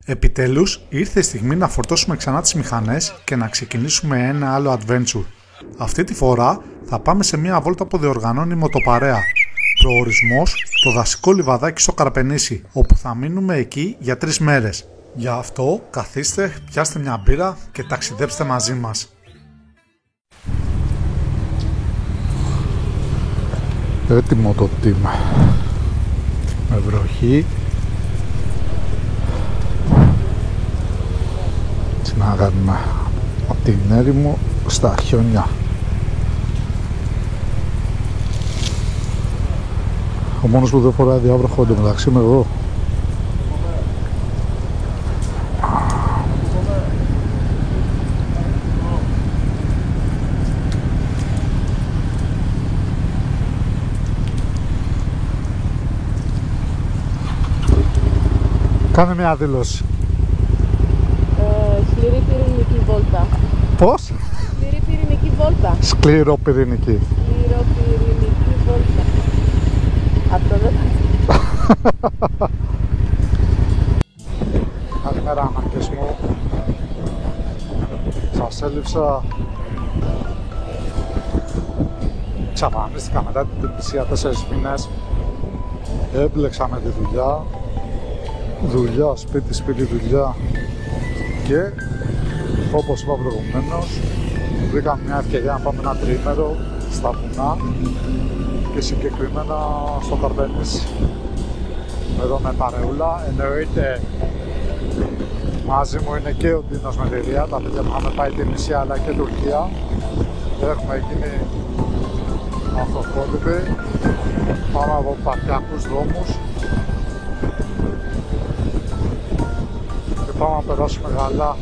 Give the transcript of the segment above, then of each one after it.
Επιτέλους ήρθε η στιγμή να φορτώσουμε ξανά τις μηχανές και να ξεκινήσουμε ένα άλλο adventure. Αυτή τη φορά θα πάμε σε μια βόλτα που διοργανώνει η Μοτοπαρέα. Προορισμός το δασικό λιβαδάκι στο Καρπενήσι, όπου θα μείνουμε εκεί για 3 μέρες. Γι' αυτό καθίστε, πιάστε μια μπύρα και ταξιδέψτε μαζί μας. Έτοιμο το team. Με βροχή. Να κάνουμε από την έρημο στα χιόνια. Ο μόνος που δεν φοράει διάβροχο εντωμεταξύ είμαι εγώ. Κάνε μια δήλωση. Σκληρή πυρηνική βόλτα. Πώς? Σκληρή πυρηνική βόλτα. Σκληρό πυρηνική. Σκληρό πυρηνική βόλτα. Αυτό δεν θα. Καλημέρα αναγκές μου. Σας έλειψα. Εξαφανίστηκα μετά την Τινησία 4 μήνες. Έμπλεξα με τη δουλειά. Δουλειά, σπίτι, σπίτι, δουλειά. Και όπως είπα προηγουμένως, βρήκαμε μια ευκαιρία να πάμε ένα τριήμερο στα βουνά και συγκεκριμένα στο Καρπενήσι. Εδώ με παρεούλα, εννοείται μαζί μου είναι και ο Ντίνος με τη Ρία, τα παιδιά που είχαμε πάει την Τινησία αλλά και Τουρκία. Έχουμε γίνει αυτοκόλληποι, πάμε από παρκιακούς δρόμους και πάμε να περάσουμε γαλά.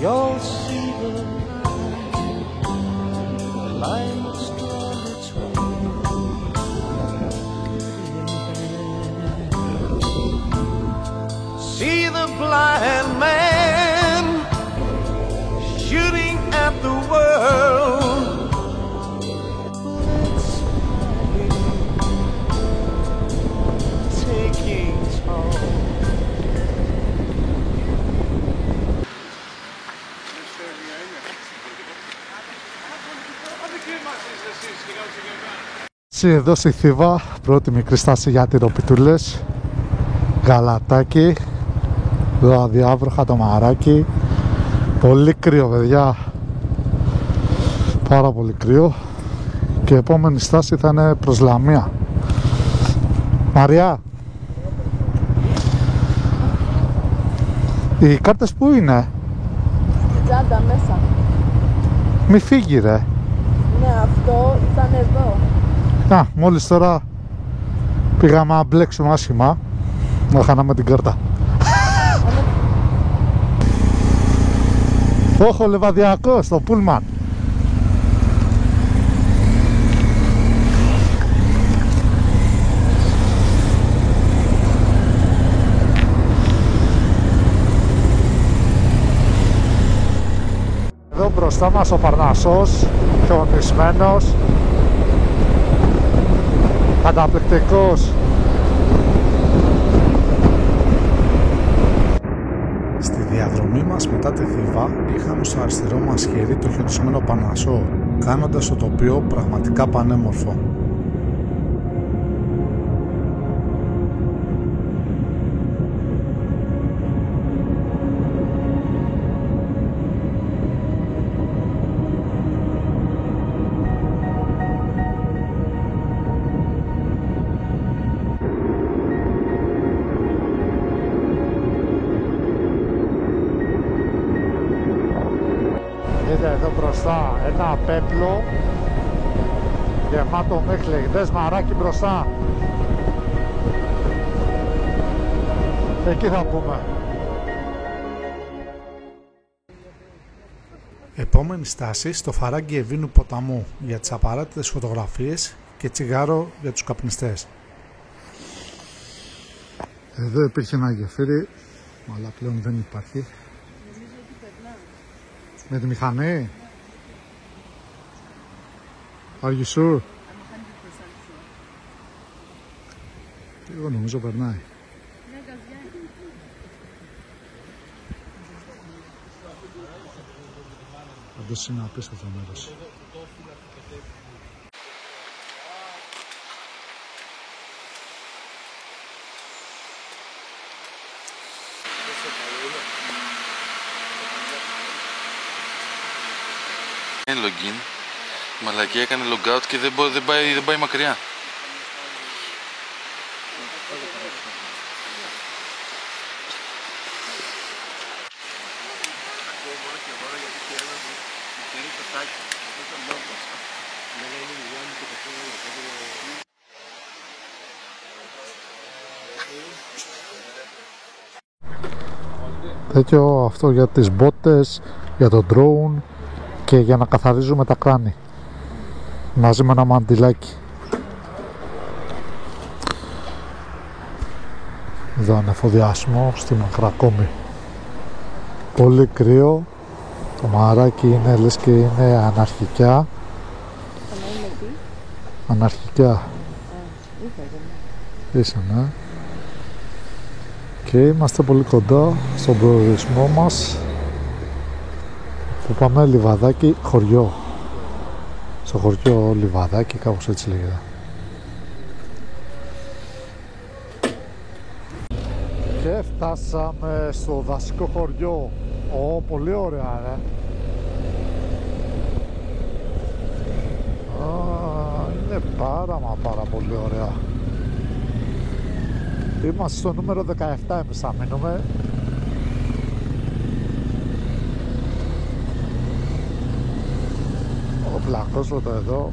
You'll see the line of strong see the blind man shooting at the world. Taking toll. Εδώ στη Θήβα, πρώτη μικρή στάση για τυροπιτούλες, γαλατάκι, εδώ αδιάβροχα το μαράκι, πολύ κρύο παιδιά, πάρα πολύ κρύο και η επόμενη στάση θα είναι προς Λαμία. Μαριά, οι κάρτες που είναι? Στην τσάντα μέσα. Μη φύγει ρε. Ναι, αυτό ήταν εδώ. Να, μόλις τώρα πήγαμε να μπλέξουμε άσχημα, να χάναμε την κάρτα. Όχο λεβαδιακό στο πούλμαν. Εδώ μπροστά μας ο Παρνασσός, χιονισμένος, καταπληκτικός. Στη διαδρομή μας μετά τη Θήβα είχαμε στο αριστερό μας χέρι το χιονισμένο Παρνασσό, κάνοντας το τοπίο πραγματικά πανέμορφο. Δείτε εδώ μπροστά ένα πέπλο γεμάτο μίχλι, δες μαράκι μπροστά. Εκεί θα πούμε. Επόμενη στάση στο φαράγγι Ευήνου ποταμού για τις απαραίτητες φωτογραφίες και τσιγάρο για τους καπνιστές. Εδώ υπήρχε ένα γεφύρι, αλλά πλέον δεν υπάρχει. Με τη μηχανή. Are you sure? Εγώ νομίζω περνάει. Πάντως είναι απίστευτο μέρος. Είναι login, μαλακία έκανε logout και δεν πάει μακριά. Τέτοιο αυτό για τις μπότες, για το drone και για να καθαρίζουμε τα κράνη μαζί με ένα μαντιλάκι. Εδώ ανεφοδιασμό στην Ακρακόμη. Πολύ κρύο. Το μαράκι είναι λες και είναι αναρχικιά. Αναρχικιά. Είσαι, ναι. Και είμαστε πολύ κοντά στον προορισμό μας που πάμε Λιβαδάκι χωριό. Στο χωριό Λιβαδάκι, κάπως έτσι λέγεται. Και φτάσαμε στο δασικό χωριό. Πολύ ωραία, ρε. Είναι πάρα πολύ ωραία. Είμαστε στο νούμερο 17, εμείς θα μείνουμε. Ο πλακόσφωτο εδώ.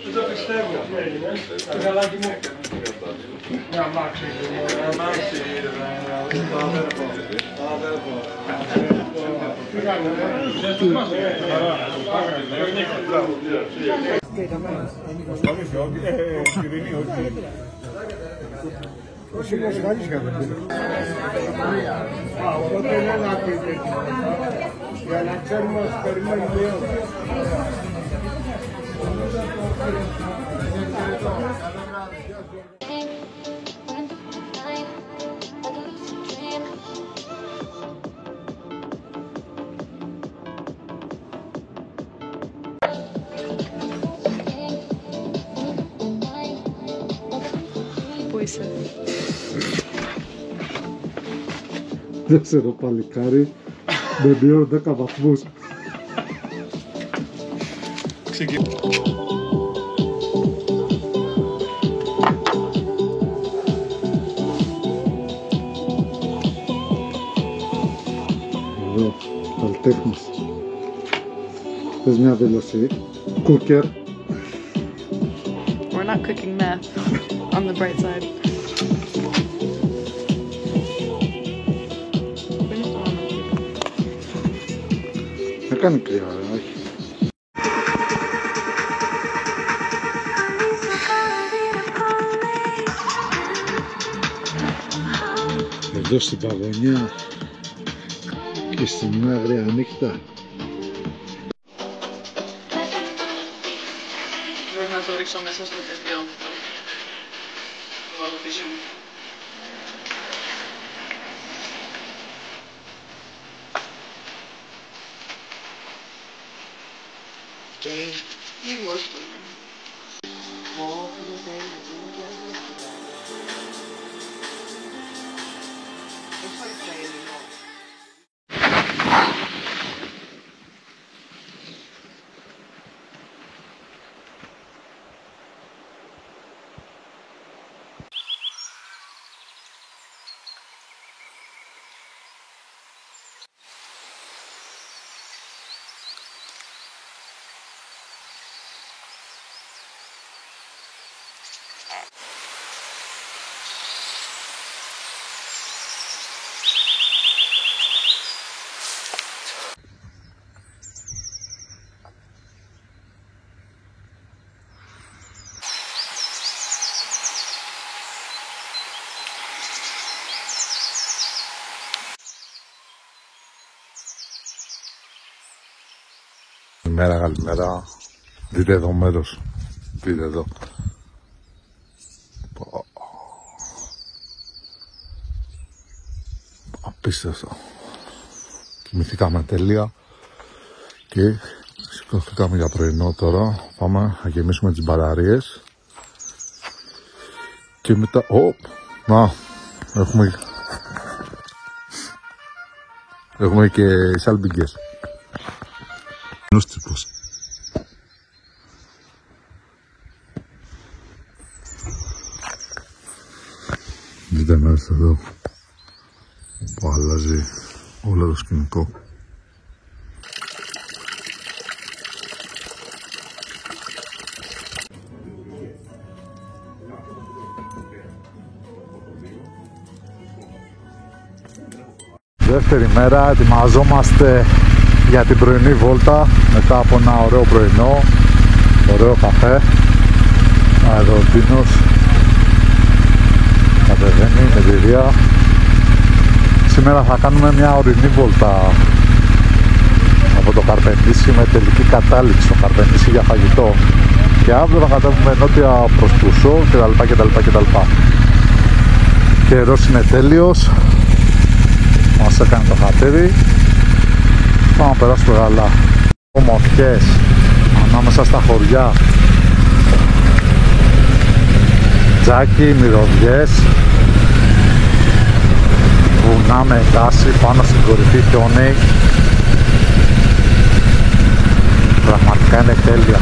Δεν το πιστεύω. Το γαλάκι μου. Μια αμάξι. Το αδέρφο. Τι για να ξέρουμε ότι περιμένει δύο. Πού είσαι? Δεν ξέρω, παλικάρι με μείον 10 βαθμούς. Εδώ, καλλιτέχνης. Θες μια δήλωση? Cooker. We're not cooking meth, on the bright side. Δεν κάνει κρύο, όχι. Εδώ στην παγωνιά και στην άγρια νύχτα. Πρέπει να το ρίξω μέσα στο τέτοιο. Καλημέρα. Δείτε εδώ μέρος. Δείτε εδώ. Απίστευτο. Κοιμηθήκαμε τέλεια και σηκωθήκαμε για πρωινό τώρα. Πάμε να γεμίσουμε τις μπαταρίες και μετά... Έχουμε και σαλπιγγές. Τύπος. Δείτε μέσα εδώ που αλλάζει όλο το σκηνικό. Δεύτερη μέρα, ετοιμαζόμαστε για την πρωινή βόλτα μετά από ένα ωραίο πρωινό, ωραίο καφέ. Εδώ ο Τίνος κατεβαίνει με τη Ρία. Σήμερα θα κάνουμε μια ορεινή βόλτα από το Καρπενήσι με τελική κατάληξη στο Καρπενήσι για φαγητό, και αύριο θα κατέβουμε νότια προς Πουσό κτλ. Καιρός είναι τέλειος, μας έκανε το χατήρι. Πάμε να περάσουμε καλά. Ομορφιές ανάμεσα στα χωριά, τζάκι, μυρωδιές, βουνά με δάση, πάνω στην κορυφή χιόνι. Πραγματικά είναι τέλεια.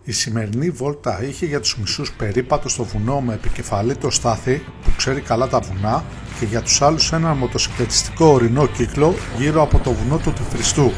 Η σημερινή βόλτα είχε για τους μισούς περίπατο στο βουνό με επικεφαλή το Στάθη που ξέρει καλά τα βουνά, και για τους άλλους έναν μοτοσυκλετιστικό ορεινό κύκλο γύρω από το βουνό του Τυφριστού.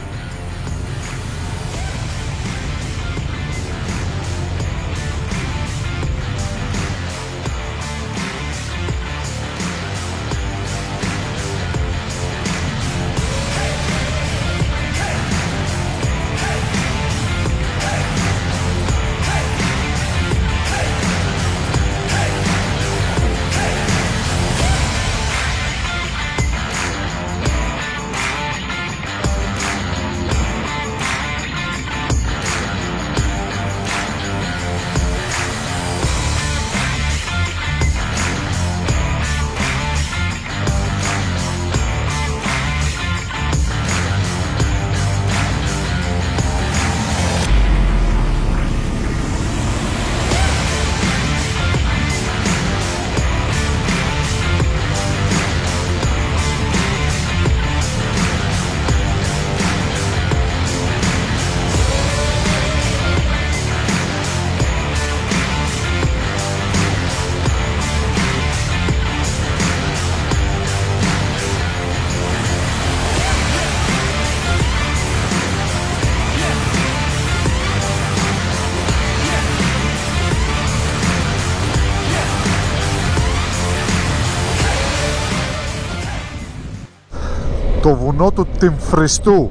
Το βουνό του Τυμφριστού,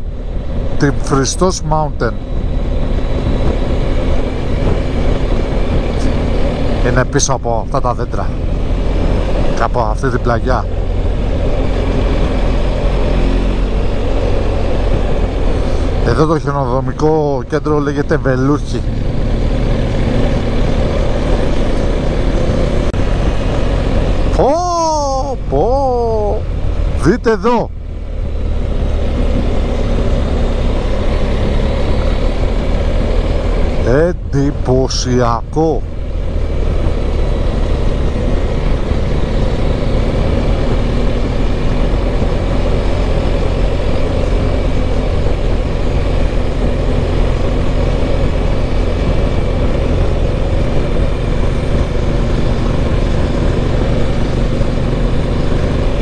Τυμφριστός Mountain. Είναι πίσω από αυτά τα δέντρα, κάπου αυτή την πλαγιά. Εδώ το χιονοδρομικό κέντρο λέγεται Βελούχη. Πω! Δείτε εδώ! Εντυπωσιακό!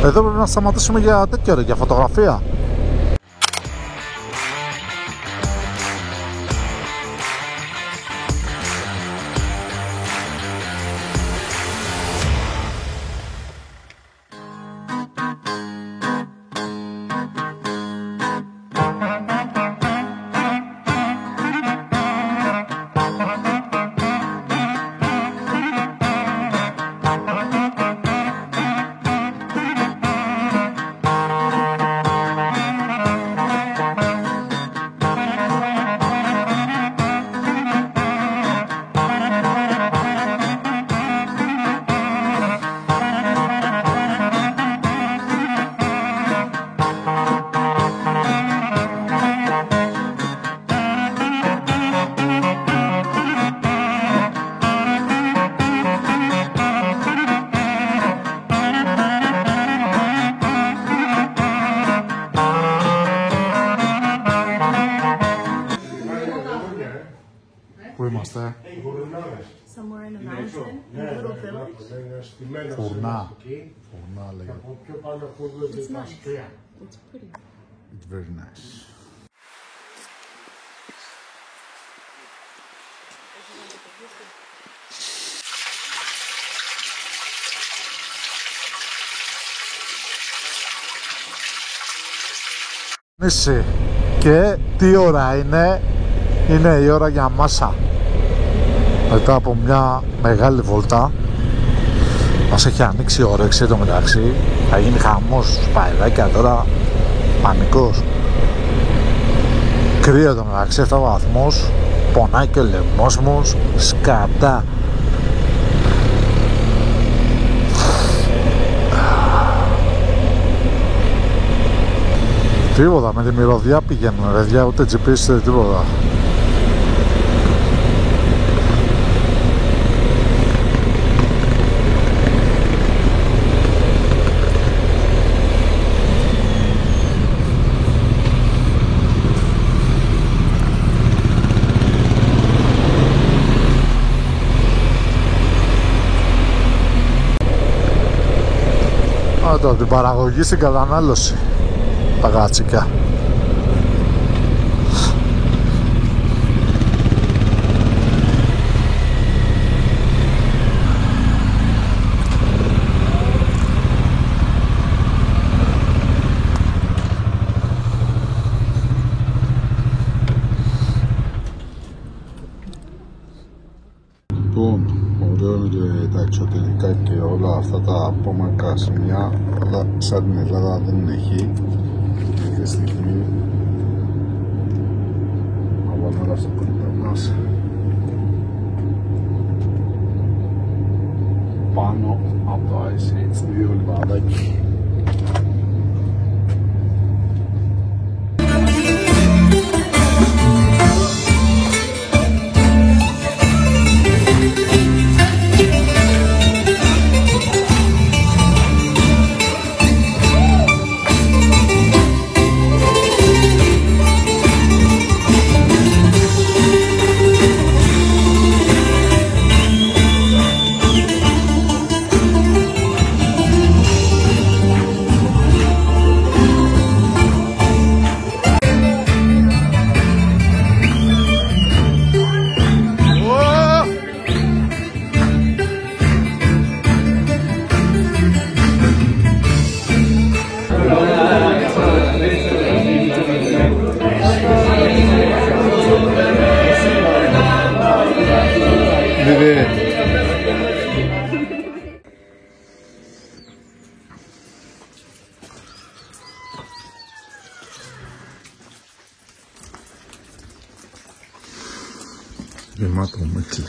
Εδώ πρέπει να σταματήσουμε για τέτοια ώρα, για φωτογραφία. Πού είμαστε? Somewhere in a mountain, in a little village. Φουρνά. Φουρνά λέγεται. It's nice. It's pretty. It's very nice. Και τι ώρα είναι? Είναι η ώρα για μάσα. Μετά από μια μεγάλη βολτά μας έχει ανοίξει η όρεξη εδώ μεταξύ. Θα γίνει χαμός στους παϊδάκια τώρα. Πανικός. Κρύο εδώ μεταξύ, 7 βαθμούς. Πονάει και ο λαιμός μου. Σκατά. Τίποτα, με τη μυρωδιά πηγαίνουμε παιδιά, ούτε GPS τίποτα. Τώρα την παραγωγή στην κατανάλωση. Τα γάτσικα. Λοιπόν, ωραίο είναι και τα εξωτερικά και όλα αυτά τα απόμακρα σημεία, αλλά σαν την Ελλάδα δεν έχει. Αυτή τη στιγμή να βάλουμε όλα αυτά που είναι μας πάνω από το ICH2 λιβαδάκι. Γεμάτο μίχλι.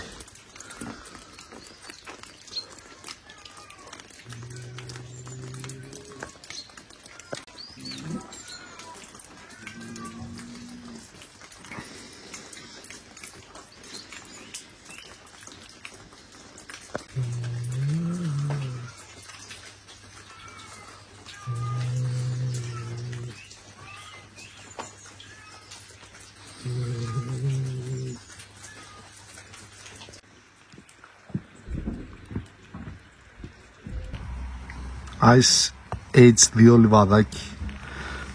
Ice H2 λιβαδάκι.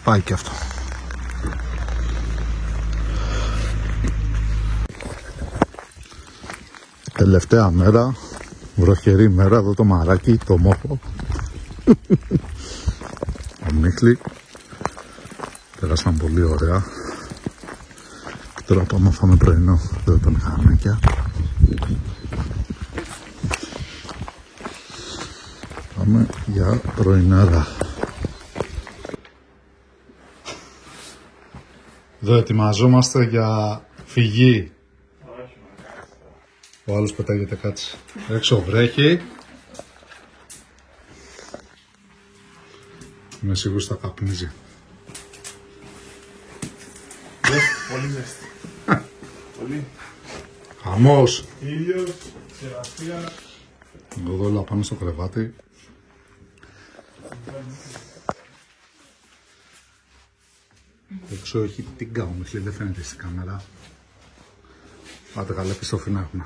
Πάει και αυτό. Τελευταία μέρα, βροχερή μέρα, εδώ το μαράκι, το μόχο. Ο Μίχλη. Περάσαμε πολύ ωραία. Και τώρα πάμε να φάμε πρωινό. Εδώ τα μηχανάκια. Πάμε για πρωινάρα. Εδώ ετοιμαζόμαστε για φυγή. Ο άλλος πετάγεται κάτσε. Έξω βρέχει. Είμαι σίγουρος θα καπνίζει. Πολύ ζέστη. Πολύ. Χαμός. Ήλιος, ξερασία. Εγώ όλα πάνω στο κρεβάτι. Έξω έχει τίγκα ο Μιχλή, δεν φαίνεται στην κάμερα. Πάτε καλά, επιστροφή να έχουμε.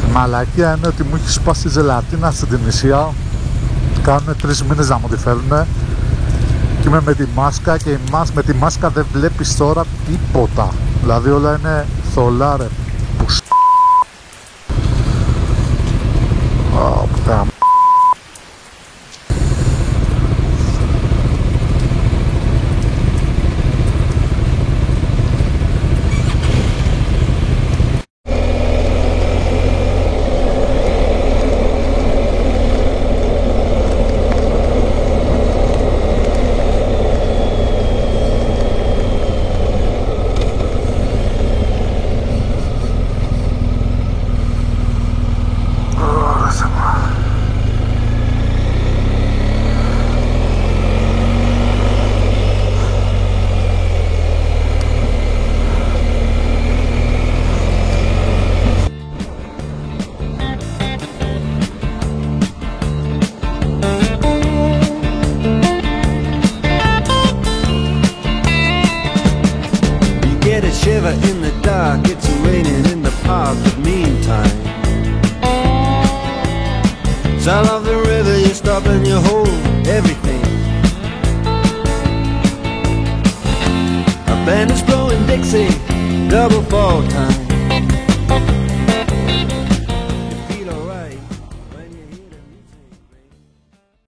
Η μαλακία είναι ότι μου έχει σπάσει ζελατίνα στην Τινησία. Κάνουν 3 μήνες να μου τη φέρουν. Και είμαι με τη μάσκα και με τη μάσκα δεν βλέπεις τώρα τίποτα. Δηλαδή όλα είναι θολά ρε. In the dark, it's raining in the park, but meantime, south of the river, you stop and you hold everything. A band is blowing Dixie, double fall time.